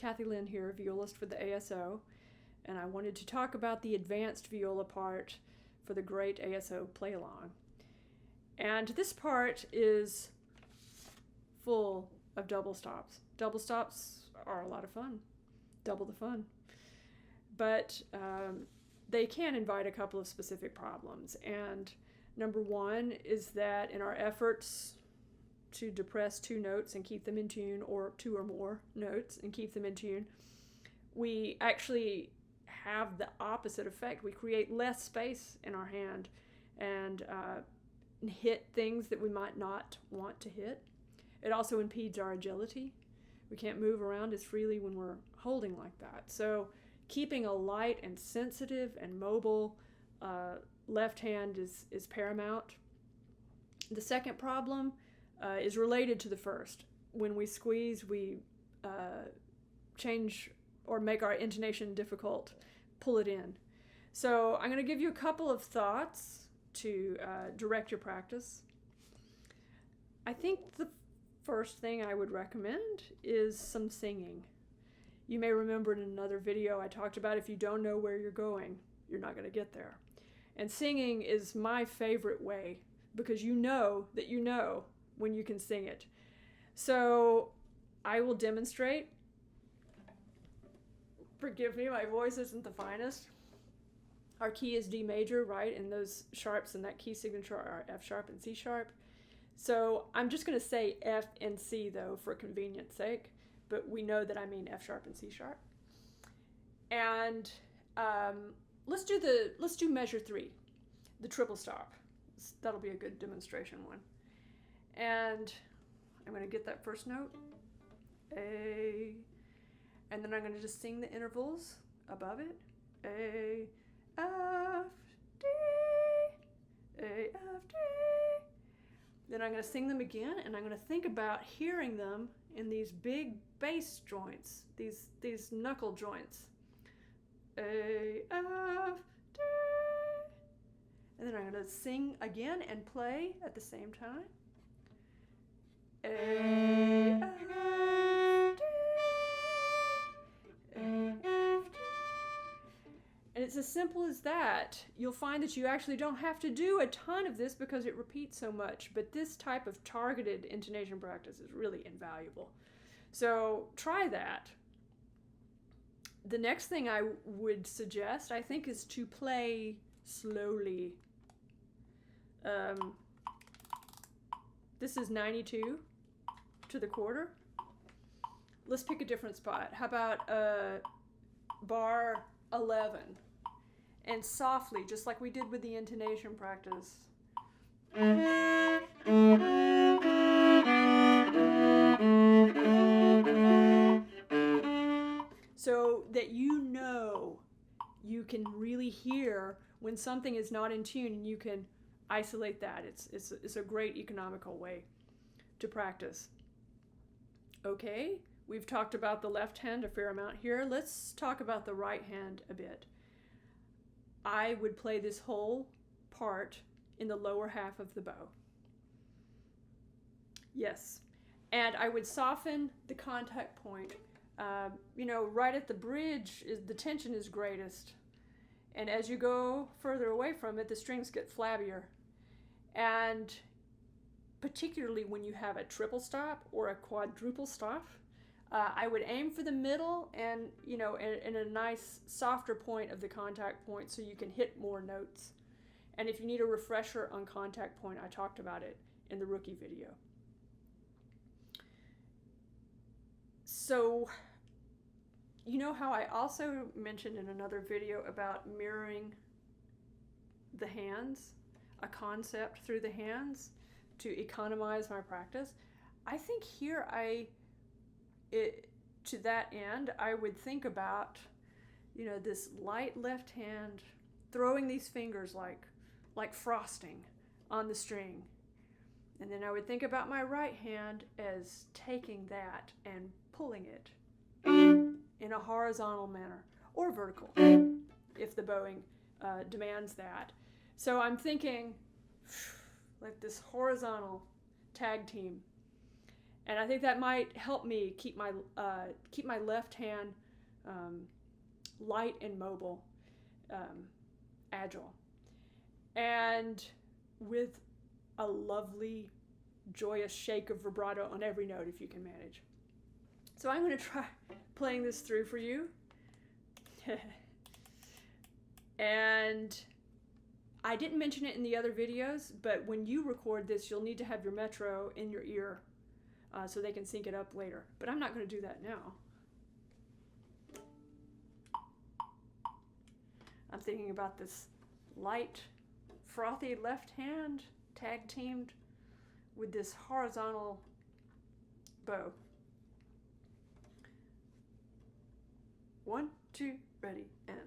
Kathy Lynn here, violist for the ASO, and I wanted to talk about the advanced viola part for the great ASO play-along. And this part is full of double stops. Double stops are a lot of fun, double the fun. But they can invite a couple of specific problems. And number one is that in our efforts to depress two notes and keep them in tune, or two or more notes and keep them in tune, we actually have the opposite effect. We create less space in our hand and hit things that we might not want to hit. It also impedes our agility. We can't move around as freely when we're holding like that. So keeping a light and sensitive and mobile left hand is paramount. The second problem is related to the first. When we squeeze, we change or make our intonation difficult, pull it in. So I'm going to give you a couple of thoughts to direct your practice. I think the first thing I would recommend is some singing. You may remember in another video I talked about if you don't know where you're going, you're not going to get there. And singing is my favorite way because you know that you know when you can sing it. So I will demonstrate. Forgive me, my voice isn't the finest. Our key is D major, right? And those sharps in that key signature are F sharp and C sharp. So I'm just going to say F and C though for convenience sake, but we know that I mean F sharp and C sharp. And let's do measure 3, the triple stop. That'll be a good demonstration one. And I'm going to get that first note, A, and then I'm going to just sing the intervals above it, A, F, D, A, F, D. Then I'm going to sing them again, and I'm going to think about hearing them in these big bass joints, these knuckle joints, A, F, D. And then I'm going to sing again and play at the same time. A, F, D, A, F, D. And it's as simple as that. You'll find that you actually don't have to do a ton of this because it repeats so much, but this type of targeted intonation practice is really invaluable. So try that. The next thing I would suggest, I think, is to play slowly. This is 92 to the quarter. Let's pick a different spot. How about bar 11? And softly, just like we did with the intonation practice. So that you know you can really hear when something is not in tune and you can isolate that. It's a great economical way to practice. Okay, we've talked about the left hand a fair amount here. Let's talk about the right hand a bit. I would play this whole part in the lower half of the bow. Yes, and I would soften the contact point. Right at the bridge, the tension is greatest. And as you go further away from it, the strings get flabbier. And particularly when you have a triple stop or a quadruple stop, I would aim for the middle and, in a nice softer point of the contact point so you can hit more notes. And if you need a refresher on contact point, I talked about it in the rookie video. So, you know how I also mentioned in another video about mirroring the hands, a concept through the hands to economize my practice? I think here to that end, I would think about, this light left hand throwing these fingers like frosting on the string. And then I would think about my right hand as taking that and pulling it in a horizontal manner or vertical if the bowing demands that. So I'm thinking like this horizontal tag team. And I think that might help me keep my left hand light and mobile, agile, and with a lovely, joyous shake of vibrato on every note if you can manage. So I'm going to try playing this through for you. And I didn't mention it in the other videos, but when you record this, you'll need to have your metro in your ear so they can sync it up later. But I'm not going to do that now. I'm thinking about this light, frothy left hand tag teamed with this horizontal bow. 1, 2, ready, and